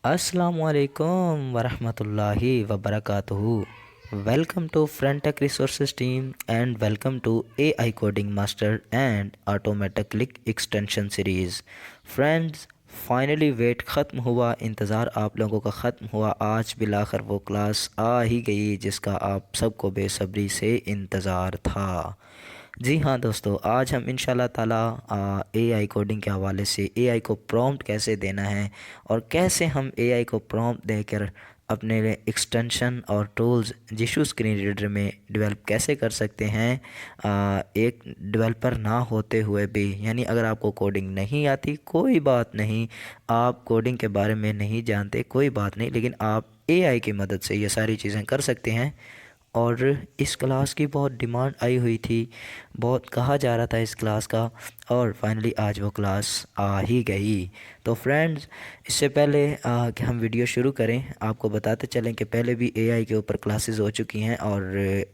Assalamualaikum warahmatullahi wabarakatuh. Welcome to Frontech Resources team and welcome to AI Coding Master and Automatic Click Extension Series. Friends, finally wait ख़त्म हुआ, इंतज़ार आप लोगों का ख़त्म हुआ। आज बिलाखिर वो क्लास आ ही गई जिसका आप सबको बेसब्री से इंतज़ार था। जी हाँ दोस्तों, आज हम इंशाल्लाह ताला एआई कोडिंग के हवाले से एआई को प्रॉम्प्ट कैसे देना है और कैसे हम एआई को प्रॉम्प्ट देकर अपने एक्सटेंशन और टूल्स जिशू स्क्रीन रीडर में डेवलप कैसे कर सकते हैं। एक डेवलपर ना होते हुए भी, यानी अगर आपको कोडिंग नहीं आती कोई बात नहीं, आप कोडिंग के बारे में नहीं जानते कोई बात नहीं, लेकिन आप एआई की मदद से ये सारी चीज़ें कर सकते हैं। और इस क्लास की बहुत डिमांड आई हुई थी, बहुत कहा जा रहा था इस क्लास का, और फाइनली आज वो क्लास आ ही गई। तो फ्रेंड्स, इससे पहले कि हम वीडियो शुरू करें, आपको बताते चलें कि पहले भी एआई के ऊपर क्लासेस हो चुकी हैं और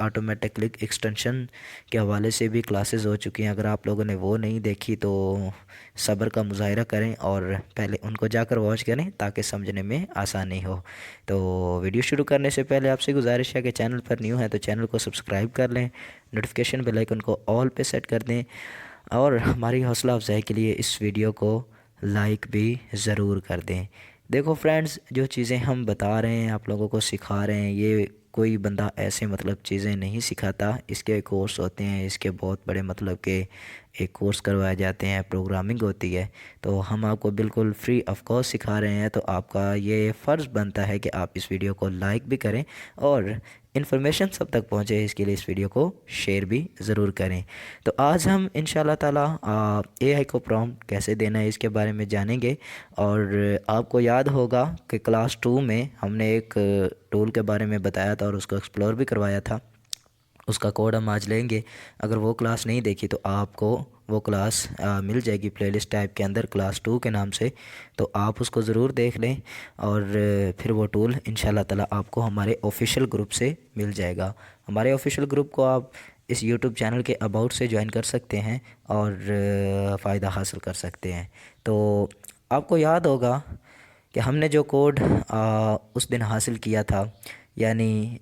ऑटोमेटिक क्लिक एक्सटेंशन के हवाले से भी क्लासेस हो चुकी हैं। अगर आप लोगों ने वो नहीं देखी तो सब्र का मुजाहिरा करें और पहले उनको जाकर वॉच करें ताकि समझने में आसानी हो। तो वीडियो शुरू करने से पहले आपसे गुजारिश है कि चैनल पर न्यू है तो चैनल को सब्सक्राइब कर लें, नोटिफिकेशन बेल आइकन को ऑल पे सेट कर दें और हमारी हौसला अफजाई के लिए इस वीडियो को लाइक भी ज़रूर कर दें। देखो फ्रेंड्स, जो चीज़ें हम बता रहे हैं, आप लोगों को सिखा रहे हैं, ये कोई बंदा ऐसे मतलब चीज़ें नहीं सिखाता। इसके कोर्स होते हैं, इसके बहुत बड़े मतलब के एक कोर्स करवाए जाते हैं, प्रोग्रामिंग होती है। तो हम आपको बिल्कुल फ्री ऑफ कॉस्ट सिखा रहे हैं, तो आपका ये फ़र्ज़ बनता है कि आप इस वीडियो को लाइक भी करें और इन्फॉर्मेशन सब तक पहुंचे, इसके लिए इस वीडियो को शेयर भी ज़रूर करें। तो आज हम इंशाल्लाह ताला एआई को प्रॉम्प्ट कैसे देना है इसके बारे में जानेंगे। और आपको याद होगा कि क्लास 2 में हमने एक टूल के बारे में बताया था और उसको एक्सप्लोर भी करवाया था। उसका कोड हम आज लेंगे। अगर वो क्लास नहीं देखी तो आपको वो क्लास मिल जाएगी प्लेलिस्ट टाइप के अंदर, क्लास 2 के नाम से, तो आप उसको ज़रूर देख लें। और फिर वो टूल इंशाल्लाह ताला आपको हमारे ऑफिशियल ग्रुप से मिल जाएगा। हमारे ऑफिशियल ग्रुप को आप इस यूट्यूब चैनल के अबाउट से ज्वाइन कर सकते हैं और फ़ायदा हासिल कर सकते हैं। तो आपको याद होगा कि हमने जो कोड उस दिन हासिल किया था, यानी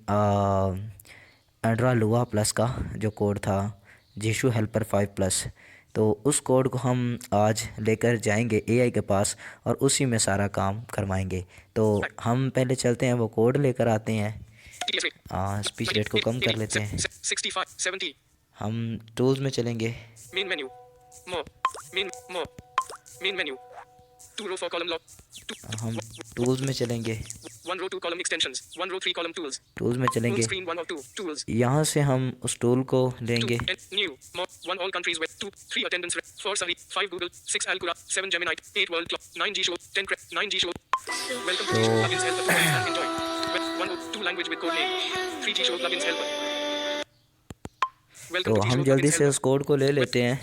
एंड्रा लुआ प्लस का जो कोड था, जीशू हेल्पर 5+, तो उस कोड को हम आज लेकर जाएंगे एआई के पास और उसी में सारा काम करवाएंगे। तो हम पहले चलते हैं, वो कोड लेकर आते हैं। स्पीच रेट को कम कर लेते हैं। हम टूल्स में चलेंगे। हम टूल्स में चलेंगे। टूल्स में चलेंगे। यहाँ से हम उस टूल को लेंगे। तो हम जल्दी से उस कोड को ले लेते हैं।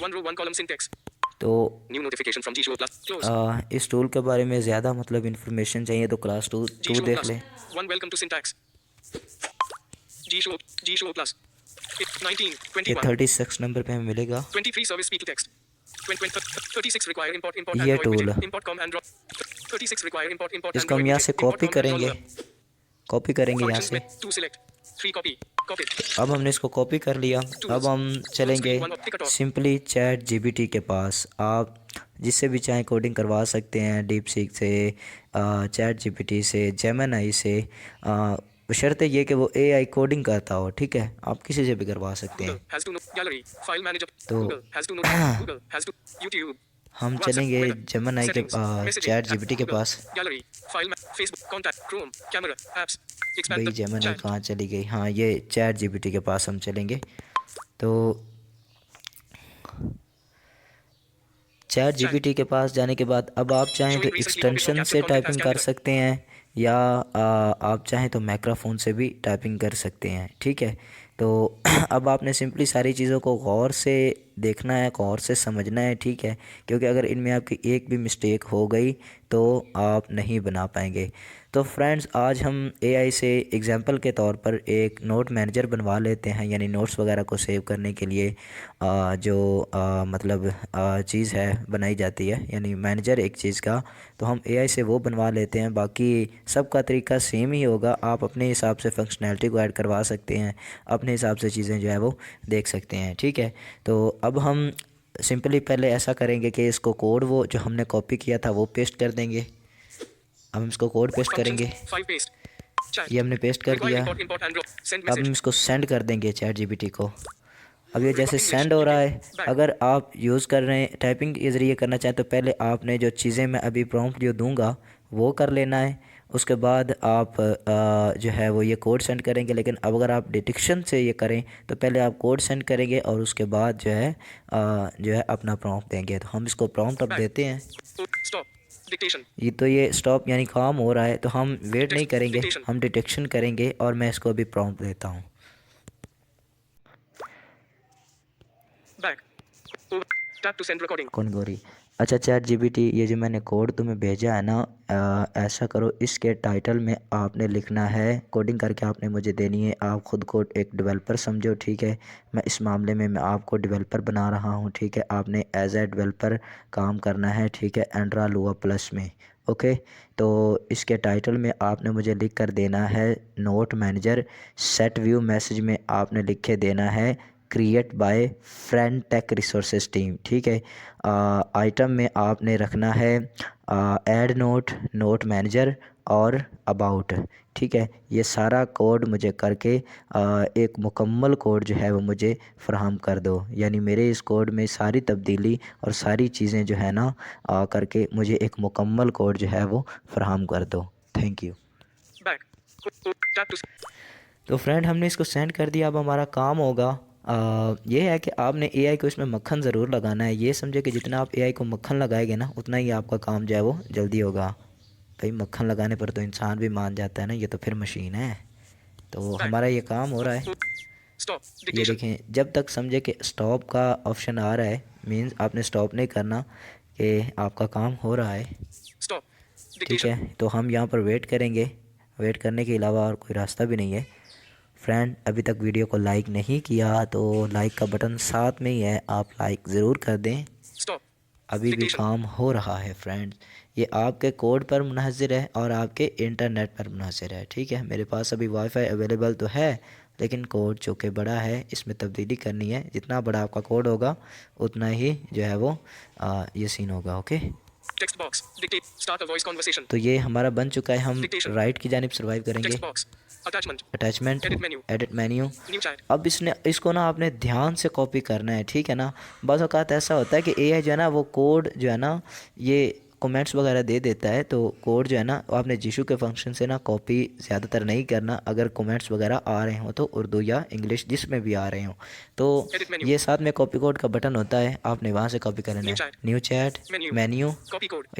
तो इस टूल के बारे में ज़्यादा मतलब इन्फॉर्मेशन चाहिए तो क्लास 2 देख लें। ये 36 नंबर पे हमें मिलेगा ये टूल। इसको हम यहाँ से कॉपी करेंगे यहाँ से। अब हमने इसको कॉपी कर लिया। अब हम चलेंगे सिंपली चैट जीपीटी के पास। आप जिससे भी चाहें कोडिंग करवा सकते हैं, डीप सीक से, चैट जीपीटी से, जेमिनी से, बशर्ते ये कि वो एआई कोडिंग करता हो। ठीक है, आप किसी से भी करवा सकते हैं। तो हम चलेंगे जेमिनी के चैट जीपीटी के पास। भाई जेमिनी कहाँ चली गई? हाँ, ये चैट जीपीटी के पास हम चलेंगे। तो चैट जीपीटी के पास जाने के बाद अब आप चाहें तो एक्सटेंशन से टाइपिंग कर सकते हैं या आप चाहें तो माइक्रोफोन से भी टाइपिंग कर सकते हैं। ठीक है, तो अब आपने सिंपली सारी चीज़ों को गौर से देखना है, गौर से समझना है, ठीक है, क्योंकि अगर इनमें आपकी एक भी मिस्टेक हो गई तो आप नहीं बना पाएंगे। तो फ्रेंड्स, आज हम एआई से एग्जांपल के तौर पर एक नोट मैनेजर बनवा लेते हैं, यानी नोट्स वगैरह को सेव करने के लिए जो मतलब चीज़ है बनाई जाती है, यानी मैनेजर एक चीज़ का, तो हम एआई से वो बनवा लेते हैं। बाकी सबका तरीका सेम ही होगा, आप अपने हिसाब से फंक्शनैलिटी को ऐड करवा सकते हैं, अपने हिसाब से चीज़ें जो है वो देख सकते हैं, ठीक है। तो अब हम सिंपली पहले ऐसा करेंगे कि इसको कोड वो जो हमने कॉपी किया था वो पेस्ट कर देंगे। अब हम इसको कोड पेस्ट करेंगे, ये हमने पेस्ट कर दिया। अब हम इसको सेंड कर देंगे चैट जीपीटी को। अब ये जैसे सेंड हो रहा है, अगर आप यूज़ कर रहे हैं टाइपिंग के ज़रिए करना चाहें तो पहले आपने जो चीज़ें मैं अभी प्रॉम्प्ट जो दूंगा वो कर लेना है, उसके बाद आप जो है वो ये कोड सेंड करेंगे। लेकिन अब अगर आप डिटेक्शन से ये करें तो पहले आप कोड सेंड करेंगे और उसके बाद जो है अपना प्रॉम्प्ट देंगे। तो हम इसको प्रॉम्प्ट अब देते हैं। ये स्टॉप यानी काम हो रहा है, तो हम वेट नहीं करेंगे, हम डिटेक्शन करेंगे और मैं इसको अभी प्रॉम्प्ट देता हूँ। कौन गोरी? अच्छा चैट जीपीटी, ये जो मैंने कोड तुम्हें भेजा है ना, ऐसा करो, इसके टाइटल में आपने लिखना है, कोडिंग करके आपने मुझे देनी है। आप ख़ुद को एक डेवलपर समझो, ठीक है। मैं इस मामले में मैं आपको डेवलपर बना रहा हूँ, ठीक है। आपने एज ए डेवलपर काम करना है, ठीक है, एंड्रा लुआ प्लस में, ओके। तो इसके टाइटल में आपने मुझे लिख कर देना है note manager. Set view message में आपने लिख के देना है create by friend tech resources team, ठीक है। आइटम में आपने रखना है ऐड नोट, नोट मैनेजर और अबाउट, ठीक है। ये सारा कोड मुझे करके एक मुकम्मल कोड जो है वो मुझे फ़राहम कर दो, यानी मेरे इस कोड में सारी तब्दीली और सारी चीज़ें जो है ना करके मुझे एक मुकम्मल कोड जो है वो फ़राहम कर दो। Thank you. तो फ्रेंड, हमने इसको सेंड कर दिया। अब हमारा काम होगा ये है कि आपने एआई को इसमें मक्खन ज़रूर लगाना है। ये समझे कि जितना आप एआई को मक्खन लगाएंगे ना, उतना ही आपका काम जो है वो जल्दी होगा। भाई मक्खन लगाने पर तो इंसान भी मान जाता है ना, ये तो फिर मशीन है। तो हमारा ये काम हो रहा है। ये देखें, जब तक समझे कि स्टॉप का ऑप्शन आ रहा है, मीन्स आपने स्टॉप नहीं करना, कि आपका काम हो रहा है, ठीक है। तो हम यहाँ पर वेट करेंगे, वेट करने के अलावा और कोई रास्ता भी नहीं है। फ्रेंड, अभी तक वीडियो को लाइक नहीं किया तो लाइक का बटन साथ में ही है, आप लाइक ज़रूर कर दें। अभी भी काम हो रहा है फ्रेंड्स, ये आपके कोड पर मुनहसर है और आपके इंटरनेट पर मुनहसर है, ठीक है। मेरे पास अभी वाईफाई अवेलेबल तो है, लेकिन कोड चूँकि बड़ा है, इसमें तब्दीली करनी है। जितना बड़ा आपका कोड होगा उतना ही जो है वो ये सीन होगा, okay. Text box, dictate, start a voice conversation. तो ये हमारा बन चुका है। हम राइट की जानिब सर्वाइव करेंगे। Attachment, edit menu. अब इसको ना आपने ध्यान से कॉपी करना है, ठीक है ना। बाज़ औक़ात ऐसा होता है कि एआई जो है ना वो कोड जो है ना ये कमेंट्स वगैरह दे देता है, तो कोड जो है ना आपने जीशू के फंक्शन से ना कॉपी ज़्यादातर नहीं करना। अगर कमेंट्स वगैरह आ रहे हो तो उर्दू या इंग्लिश जिसमें भी आ रहे हो, तो ये साथ में कॉपी कोड का बटन होता है, आपने वहाँ से कॉपी करना है। न्यू चैट, मेन्यू,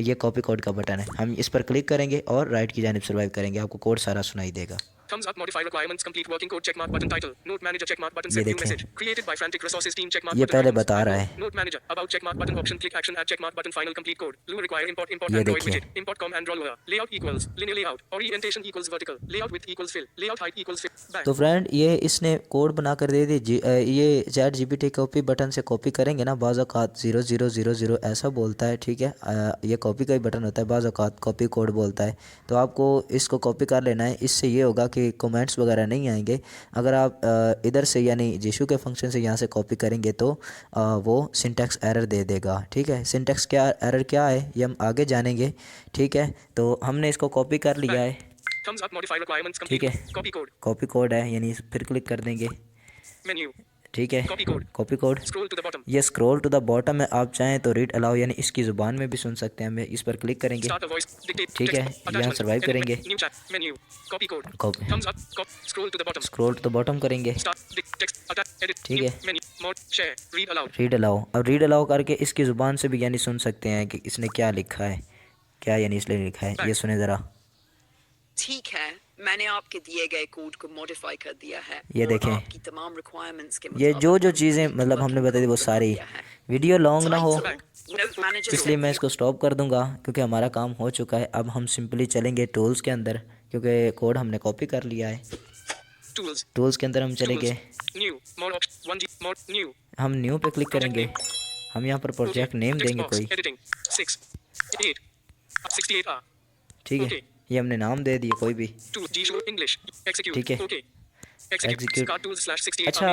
ये कॉपी कोड का बटन है। हम इस पर क्लिक करेंगे और राइट की जानिब सर्वाइव करेंगे, आपको कोड सारा सुनाई देगा। Thumbs up, modify requirements, complete working code, checkmark button, title, note manager, checkmark button, send new message, created by frantic resources team, checkmark ये button, पहले बता रहा है। note manager, about checkmark button, option, click action, add checkmark button, final complete code, Lua require import Android widget, import com and Lua, layout equals, linear layout, orientation equals vertical, layout width equals fill, layout height equals fill, back। तो friend, ये इसने code बना कर दे दी। ये chat GPT copy button से copy करेंगे ना, बाज़ औक़ात 0000 ऐसा बोलता है, ठीक है। ये कॉपी का ही बटन होता है, बाज़ औक़ात कॉपी कोड बोलता है। तो आपको इसको कॉपी कर लेना है। इससे ये होगा कि कमेंट्स वगैरह नहीं आएंगे। अगर आप इधर से यानी जीशू के फंक्शन से यहाँ से कॉपी करेंगे तो वो सिंटैक्स एरर दे देगा, ठीक है। सिंटैक्स क्या एरर क्या है ये हम आगे जानेंगे, ठीक है। तो हमने इसको कॉपी कर लिया है, ठीक है। कॉपी कोड है, यानी फिर क्लिक कर देंगे, ठीक है। कॉपी कोड, ये स्क्रॉल टू द बॉटम है। आप चाहें तो रीड अलाउ यानी इसकी ज़ुबान में भी सुन सकते हैं। हम इस पर क्लिक करेंगे, ठीक है। यहाँ सर्वाइव करेंगे, स्क्रॉल टू द बॉटम करेंगे, ठीक है। रीड अलाउ, अब रीड अलाउ करके इसकी ज़ुबान से भी यानी सुन सकते हैं कि इसने क्या लिखा है, क्या यानी इसलिए लिखा है। ये सुने ज़रा। ठीक है, मैंने आपके दिए गए कोड को मॉडिफाई कर दिया है। ये और देखें, आपकी तमाम रिक्वायरमेंट्स के ये मुताबिक जो हमने चीज़ें इसकी मतलब हमने वर्किंग बताई थी वो कोड बना सारी। दिया है। वीडियो लॉन्ग ना हो टाइटल नोट मैनेजर इसलिए मैं इसको स्टॉप कर दूंगा, क्योंकि हमारा काम हो चुका है। अब हम सिंपली चलेंगे टूल्स के अंदर, क्योंकि कोड हमने कॉपी कर लिया है। टूल्स के अंदर हम चले गए, हम न्यू पे क्लिक करेंगे। हम यहाँ पर प्रोजेक्ट नेम देंगे कोई, ठीक है। ये हमने नाम दे दिया कोई भी, ठीक है। एग्जीक्यूट। अच्छा,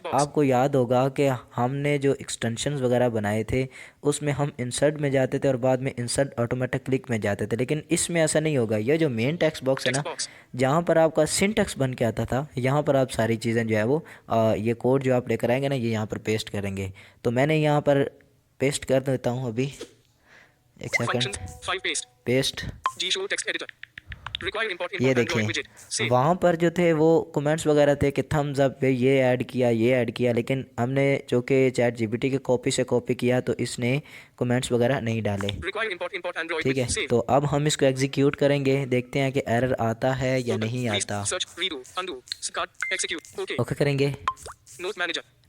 आपको याद होगा कि हमने जो एक्सटेंशंस वगैरह बनाए थे उसमें हम इंसर्ट में जाते थे और बाद में इंसर्ट ऑटोमेटिक क्लिक में जाते थे, लेकिन इसमें ऐसा नहीं होगा। ये जो मेन टेक्स्ट बॉक्स है ना, जहाँ पर आपका सिंटैक्स बन के आता था, यहाँ पर आप सारी चीज़ें जो है वो ये कोड जो आप लेकर आएंगे ना, ये यहाँ पर पेस्ट करेंगे। तो मैंने यहाँ पर पेस्ट कर देता हूँ अभी, एक सेकंड। पेस्ट। ये देखें, वहाँ पर जो थे वो कमेंट्स वगैरह थे कि थम्स अप पे ये ऐड किया, ये ऐड किया, लेकिन हमने जो कि चैट जीपीटी के कॉपी से कॉपी किया तो इसने कमेंट्स वगैरह नहीं डाले, ठीक है। तो अब हम इसको एग्जीक्यूट करेंगे, देखते हैं कि एरर आता है या नहीं आता। ओके करेंगे।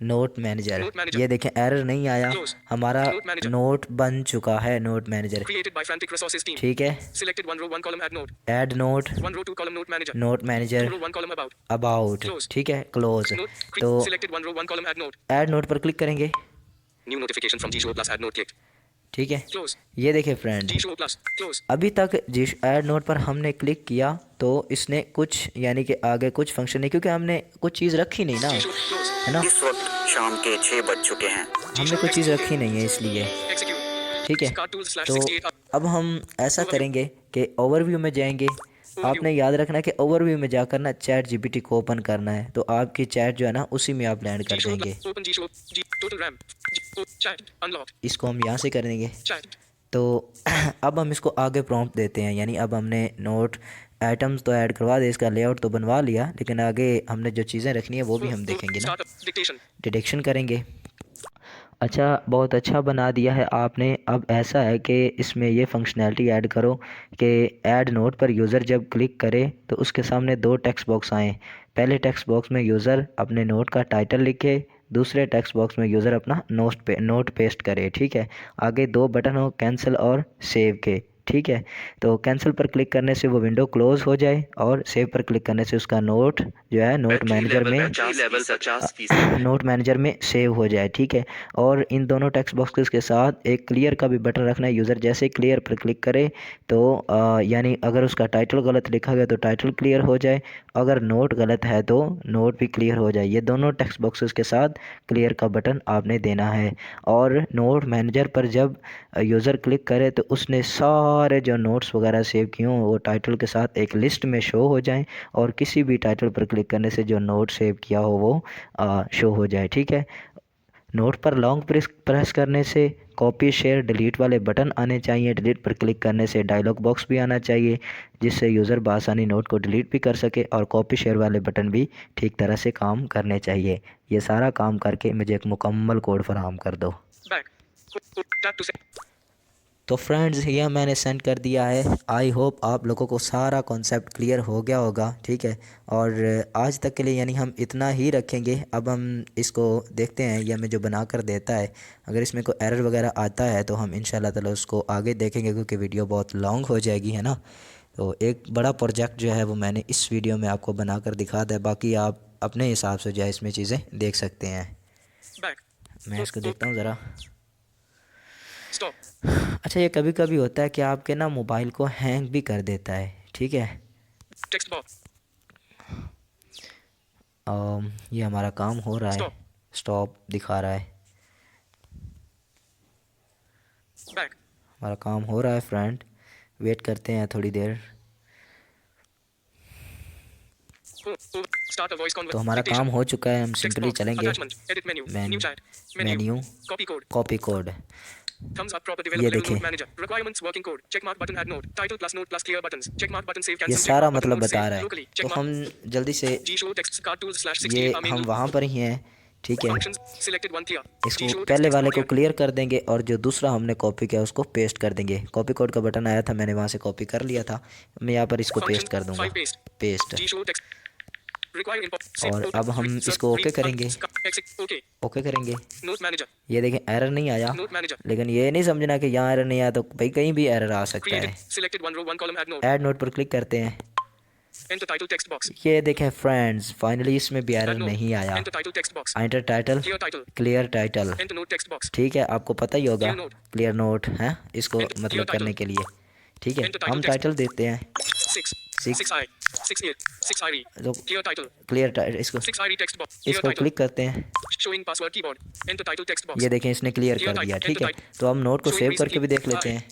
नोट मैनेजर, ये देखें एरर नहीं आया, हमारा नोट बन चुका है, नोट मैनेजर, ठीक है। Add note, note manager, about, ठीक है, क्लोज। तो ऐड नोट पर क्लिक करेंगे, ठीक है। ये देखिए फ्रेंड, अभी तक जिस ऐड नोट पर हमने क्लिक किया तो इसने कुछ यानी कि आगे कुछ फंक्शन नहीं, क्योंकि हमने कुछ चीज़ रखी नहीं ना, है ना। इस वक्त शाम के 6 बज चुके हैं। हमने कोई चीज़ रखी नहीं है इसलिए, ठीक है। तो अब हम ऐसा करेंगे कि ओवरव्यू में जाएंगे। आपने याद रखना कि ओवरव्यू में जाकर ना चैट जीपीटी को ओपन करना है, तो आपकी चैट जो है ना उसी में आप लैंड कर देंगे। इसको हम यहाँ से कर देंगे। तो अब हम इसको आगे प्रॉम्प्ट देते हैं, यानी अब हमने नोट आइटम्स तो ऐड करवा दे, इसका लेआउट तो बनवा लिया, लेकिन आगे हमने जो चीज़ें रखनी है वो भी हम देखेंगे ना। डिटेक्शन करेंगे। अच्छा, बहुत अच्छा बना दिया है आपने। अब ऐसा है कि इसमें ये फंक्शनैलिटी ऐड करो कि ऐड नोट पर यूज़र जब क्लिक करे तो उसके सामने दो टेक्स्ट बॉक्स आएँ। पहले टेक्स्ट बॉक्स में यूज़र अपने नोट का टाइटल लिखे, दूसरे टेक्स्ट बॉक्स में यूज़र अपना नोट पेस्ट करे, ठीक है। आगे दो बटन हो, कैंसिल और सेव के, ठीक है। तो कैंसिल पर क्लिक करने से वो विंडो क्लोज़ हो जाए और सेव पर क्लिक करने से उसका नोट जो है नोट मैनेजर में सेव हो जाए, ठीक है। और इन दोनों टेक्स्ट बॉक्सेस के साथ एक क्लियर का भी बटन रखना है। यूज़र जैसे ही क्लियर पर क्लिक करे तो यानी अगर उसका टाइटल गलत लिखा गया तो टाइटल क्लियर हो जाए, अगर नोट गलत है तो नोट भी क्लियर हो जाए। ये दोनों टेक्स्ट बॉक्सेस के साथ क्लियर का बटन आपने देना है। और नोट मैनेजर पर जब यूज़र क्लिक करे तो उसने सारे जो नोट्स वगैरह सेव किए हों वो टाइटल के साथ एक लिस्ट में शो हो जाएं, और किसी भी टाइटल पर क्लिक करने से जो नोट सेव किया हो वो शो हो जाए, ठीक है। नोट पर लॉन्ग प्रेस करने से कॉपी शेयर डिलीट वाले बटन आने चाहिए। डिलीट पर क्लिक करने से डायलॉग बॉक्स भी आना चाहिए, जिससे यूज़र बआसानी नोट को डिलीट भी कर सके, और कॉपी शेयर वाले बटन भी ठीक तरह से काम करने चाहिए। ये सारा काम करके मुझे एक मुकम्मल कोड फराहम कर दो। तो फ्रेंड्स, यह मैंने सेंड कर दिया है। आई होप आप लोगों को सारा कॉन्सेप्ट क्लियर हो गया होगा, ठीक है। और आज तक के लिए यानी हम इतना ही रखेंगे। अब हम इसको देखते हैं ये हमें जो बना कर देता है, अगर इसमें कोई एरर वगैरह आता है तो हम इंशाल्लाह ताला उसको आगे देखेंगे, क्योंकि वीडियो बहुत लॉन्ग हो जाएगी, है ना। तो एक बड़ा प्रोजेक्ट जो है वो मैंने इस वीडियो में आपको बना कर दिखा दिया, बाकी आप अपने हिसाब से जो है इसमें चीज़ें देख सकते हैं। मैं इसको देखता हूँ ज़रा। अच्छा, ये कभी कभी होता है कि आपके ना मोबाइल को हैंग भी कर देता है, ठीक है। ये हमारा काम हो रहा है, स्टॉप दिखा रहा है, हमारा काम हो रहा है फ्रेंड। वेट करते हैं थोड़ी देर। तो हमारा काम हो चुका है, हम सिंपली चलेंगे मेन्यू, कॉपी कोड। ये देखें, ये सारा मतलब बता रहा है। तो हम जल्दी से, ये हम वहाँ पर ही हैं ठीक है, Functions selected one clear. इसको G show text पहले text वाले को clear. क्लियर कर देंगे और जो दूसरा हमने कॉपी किया उसको पेस्ट कर देंगे। कॉपी कोड का बटन आया था, मैंने वहाँ से कॉपी कर लिया था, मैं यहाँ पर इसको पेस्ट Function कर दूंगा, 5 paste. Paste. G show text. Require import. Save. और अब हम Insert. इसको ओके Read. करेंगे, Exit. Okay. ओके करेंगे। Note manager. ये देखें एरर नहीं आया, Note manager. लेकिन ये नहीं समझना कि यहाँ एरर नहीं आया तो भाई कहीं भी एरर आ सकता Created. है। Selected one row one column. Add note. Add note पर क्लिक करते हैं, Enter title text box. ये देखें फ्रेंड्स फाइनली इसमें भी एरर Add note. नहीं आया। Enter title text box. Enter title, Clear title. Clear title, Enter note text box. ठीक है, आपको पता ही होगा Clear note. क्लियर नोट है इसको Enter मतलब clear करने title. के लिए। ठीक है, Enter title हम text. टाइटल देते हैं 6. Six. 6i. 6 6 i. तो Clear title. क्लियर टाइटल, इसको 6 i text box. Clear इसको title. क्लिक करते हैं, Showing password keyboard. Enter title text box. ये देखें इसने क्लियर Clear कर दिया। title. ठीक Enter है, title. तो हम नोट को Showing सेव करके भी recently. देख लेते हैं।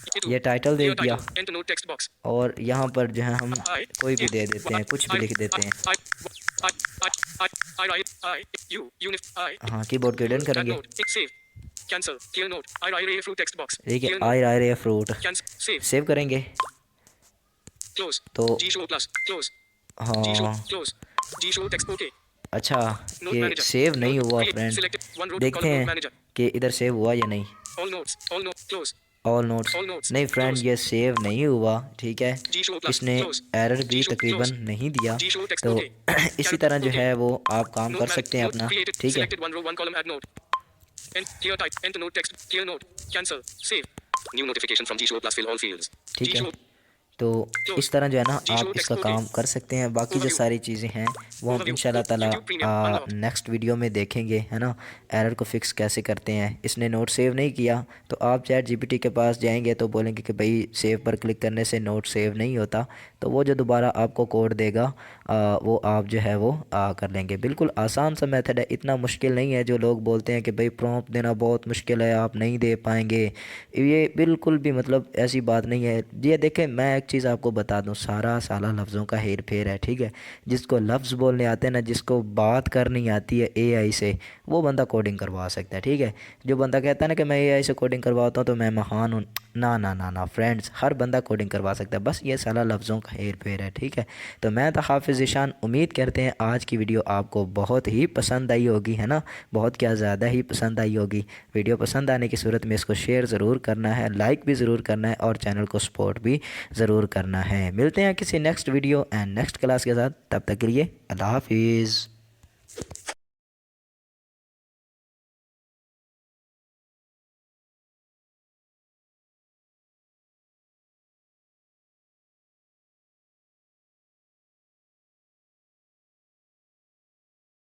It- ये टाइटल दे Clear दिया title. Enter note text box. और यहाँ पर जो है हम I, कोई भी it, दे देते हैं, कुछ भी लिख देते हैं। I, you, unif, I. हाँ, कीबोर्ड को हिडन Add करेंगे। note. Save. Cancel. Clear note. I write a fruit text box. ठीक है, Clear note. आई रे फ्रूट Cancel. Save. सेव करेंगे। Close. तो G show plus. Close. G show. हाँ Close. G show text. Okay. अच्छा, Note ये manager. Save नहीं Note. हुआ Create. Friend, Selected. One row. Column देखते note हैं manager. कि इधर सेव हुआ या नहीं। All notes. All notes. Close. All notes All notes. नहीं फ्रेंड, Close. ये सेव नहीं हुआ। ठीक है, G show plus. इसने Close. एरर भी G show. तकरीबन Close. नहीं दिया। G show text. तो Okay. इसी तरह जो Okay. है वो आप काम Note कर man- सकते हैं note अपना। created. ठीक है, Selected one row, one column. Add note. Clear type. Enter note text. Clear note. Cancel. Save. New notification from G show plus. Fill all fields. ठीक G है, show. तो इस तरह जो है ना G show आप text इसका okay. काम कर सकते हैं। बाकी जो Overview. सारी चीज़ें हैं वो हम Overview. इंशाल्लाह ताला YouTube Premium unlocked. Next video में देखेंगे, है ना, एरर को फिक्स कैसे करते हैं। इसने नोट सेव नहीं किया तो आप चैट जीपीटी के पास जाएंगे तो बोलेंगे कि भाई सेव पर क्लिक करने से नोट सेव नहीं होता, तो वो जो दोबारा आपको कोड देगा वो आप जो है वो कर लेंगे। बिल्कुल आसान सा मेथड है, इतना मुश्किल नहीं है। जो लोग बोलते हैं कि भाई प्रॉम्प्ट देना बहुत मुश्किल है, आप नहीं दे पाएंगे, ये बिल्कुल भी मतलब ऐसी बात नहीं है। ये देखें, मैं एक चीज़ आपको बता दूं, सारा साला लफ्ज़ों का हेर फेर है। ठीक है, जिसको लफ्ज़ बोलने आते हैं ना, जिसको बात करनी आती है एआई से, वो बंदा कोडिंग करवा सकता है। ठीक है, जो बंदा कहता है ना कि मैं एआई से कोडिंग करवाता हूँ तो मैं महान हूँ, ना ना ना ना फ्रेंड्स, हर बंदा कोडिंग करवा सकता है, बस ये साला लफ्ज़ों का हेर फेर है। ठीक है, तो मैं तो हाफिज़ ज़ीशान, उम्मीद करते हैं आज की वीडियो आपको बहुत ही पसंद आई होगी, है ना, बहुत क्या ज़्यादा ही पसंद आई होगी। वीडियो पसंद आने की सूरत में इसको शेयर ज़रूर करना है, लाइक भी ज़रूर करना है और चैनल को सपोर्ट भी ज़रूर करना है। मिलते हैं किसी next video and next class के साथ, तब तक के लिए अल्लाह हाफिज़।